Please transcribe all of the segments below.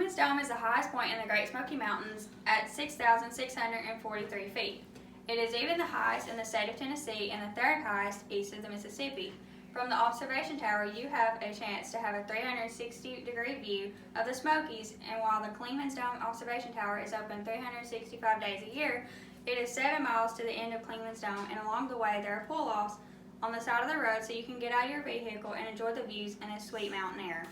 Clingman's Dome is the highest point in the Great Smoky Mountains at 6,643 feet. It is even the highest in the state of Tennessee and the third highest east of the Mississippi. From the observation tower, you have a chance to have a 360-degree view of the Smokies, and while the Clingman's Dome observation tower is open 365 days a year, it is 7 miles to the end of Clingman's Dome, and along the way there are pull-offs on the side of the road so you can get out of your vehicle and enjoy the views and the sweet mountain air.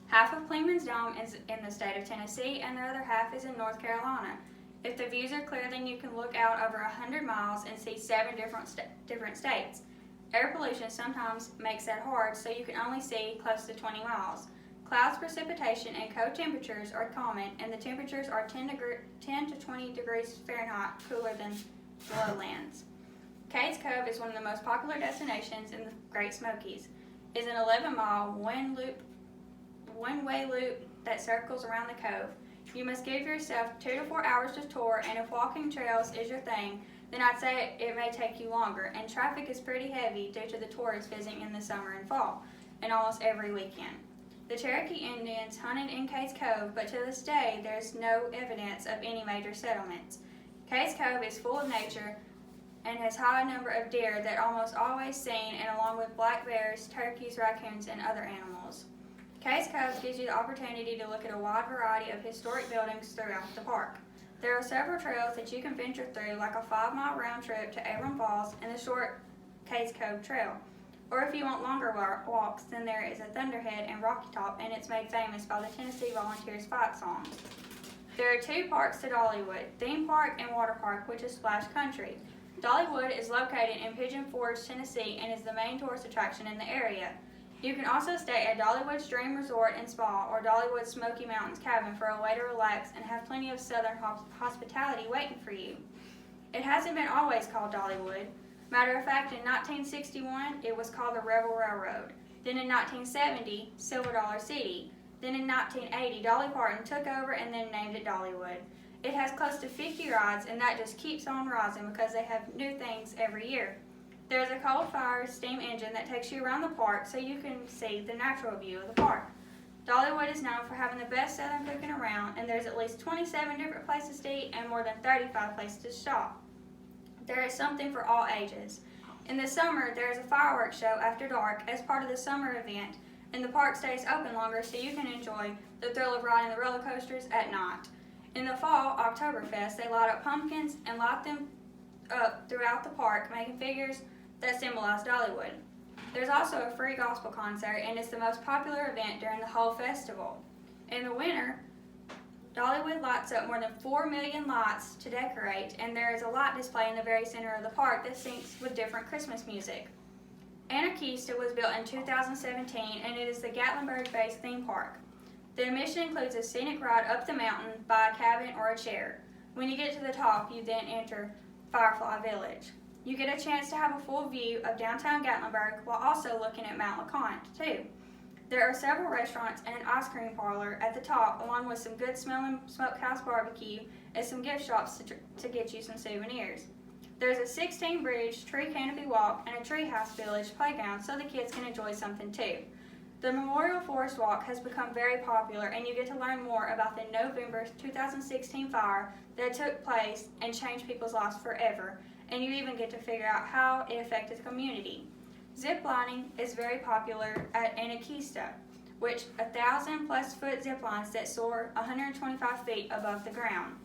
Half of Clingman's Dome is in the state of Tennessee and the other half is in North Carolina. If the views are clear, then you can look out over 100 miles and see 7 different states. Air pollution sometimes makes that hard, so you can only see close to 20 miles. Clouds, precipitation, and cold temperatures are common, and the temperatures are 10 to 20 degrees Fahrenheit cooler than the lowlands. Cades Cove is one of the most popular destinations in the Great Smokies. It is an 11-mile one-way loop that circles around the cove. You must give yourself 2 to 4 hours to tour, and if walking trails is your thing, then I'd say it may take you longer, and traffic is pretty heavy due to the tourists visiting in the summer and fall, and almost every weekend. The Cherokee Indians hunted in Cades Cove, but to this day there is no evidence of any major settlements. Cades Cove is full of nature and has a high number of deer that are almost always seen, and along with black bears, turkeys, raccoons, and other animals. Cades Cove gives you the opportunity to look at a wide variety of historic buildings throughout the park. There are several trails that you can venture through, like a 5-mile round trip to Abram Falls and the short Cades Cove Trail. Or if you want longer walks, then there is a Thunderhead and Rocky Top, and it's made famous by the Tennessee Volunteers fight song. There are 2 parks to Dollywood, Theme Park and Water Park, which is Splash Country. Dollywood is located in Pigeon, Tennessee, and is the main tourist attraction in the area. You can also stay at Dollywood's Dream Resort and Spa or Dollywood's Smoky Mountains Cabin for a way to relax and have plenty of southern hospitality waiting for you. It hasn't been always called Dollywood. Matter of fact, in 1961, it was called the Rebel Railroad. Then in 1970, Silver Dollar City. Then in 1980, Dolly Parton took over and then named it Dollywood. It has close to 50 rides, and that just keeps on rising because they have new things every year. There is a coal-fired steam engine that takes you around the park so you can see the natural view of the park. Dollywood is known for having the best southern cooking around, and there's at least 27 different places to eat and more than 35 places to shop. There is something for all ages. In the summer, there is a fireworks show after dark as part of the summer event, and the park stays open longer so you can enjoy the thrill of riding the roller coasters at night. In the fall, Oktoberfest, they light up pumpkins and light them up throughout the park, making figures that symbolize Dollywood. There's also a free gospel concert, and it's the most popular event during the whole festival. In the winter, Dollywood lights up more than 4 million lights to decorate, and there is a light display in the very center of the park that syncs with different Christmas music. Anarchista was built in 2017, and it is the Gatlinburg-based theme park. The admission includes a scenic ride up the mountain by a cabin or a chair. When you get to the top, you then enter Firefly Village. You get a chance to have a full view of downtown Gatlinburg while also looking at Mount LeConte, too. There are several restaurants and an ice cream parlor at the top, along with some good-smelling smokehouse barbecue and some gift shops to get you some souvenirs. There's a 16-bridge tree canopy walk and a treehouse village playground so the kids can enjoy something, too. The Memorial Forest Walk has become very popular, and you get to learn more about the November 2016 fire that took place and changed people's lives forever, and you even get to figure out how it affected the community. Zip lining is very popular at Anarchista, which 1,000-plus foot zip lines that soar 125 feet above the ground.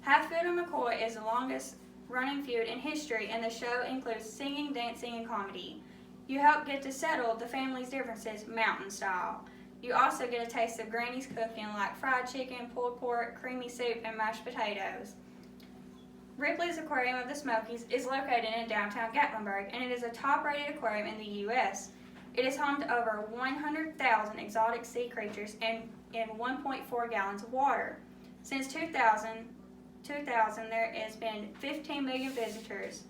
Hatfield and McCoy is the longest running feud in history, and the show includes singing, dancing, and comedy. You help get to settle the family's differences mountain style. You also get a taste of Granny's cooking like fried chicken, pulled pork, creamy soup, and mashed potatoes. Ripley's Aquarium of the Smokies is located in downtown Gatlinburg, and it is a top-rated aquarium in the U.S. It is home to over 100,000 exotic sea creatures and 1.4 gallons of water. Since 2000, there has been 15 million visitors.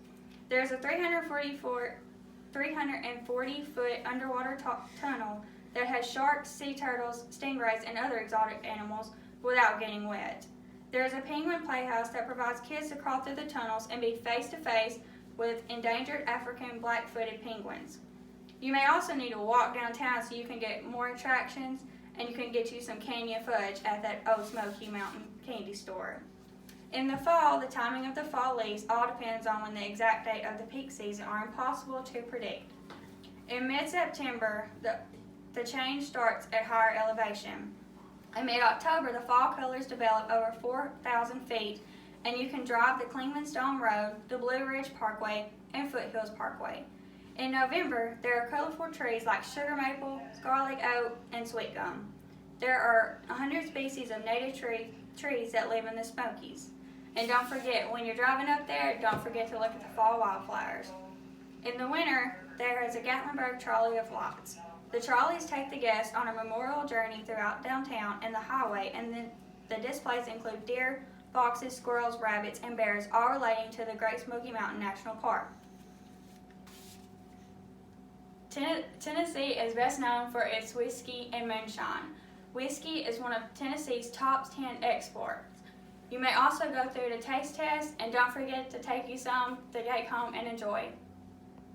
There is a 340-foot underwater tunnel that has sharks, sea turtles, stingrays, and other exotic animals without getting wet. There is a penguin playhouse that provides kids to crawl through the tunnels and be face-to-face with endangered African black-footed penguins. You may also need to walk downtown so you can get more attractions and you can get you some canyon fudge at that Old Smoky Mountain candy store. In the fall, the timing of the fall leaves all depends on when the exact date of the peak season are impossible to predict. In mid-September, the change starts at higher elevation. In mid-October, the fall colors develop over 4,000 feet, and you can drive the Clingmanstone Road, the Blue Ridge Parkway, and Foothills Parkway. In November, there are colorful trees like sugar maple, scarlet oak, and sweet gum. There are 100 species of native trees that live in the Smokies. And don't forget, when you're driving up there, don't forget to look at the fall wildflowers. In the winter, there is a Gatlinburg trolley of lights. The trolleys take the guests on a memorial journey throughout downtown and the highway, and the displays include deer, foxes, squirrels, rabbits, and bears, all relating to the Great Smoky Mountain National Park. Tennessee is best known for its whiskey and moonshine. Whiskey is one of Tennessee's top 10 exports. You may also go through the taste test, and don't forget to take you some to take home and enjoy.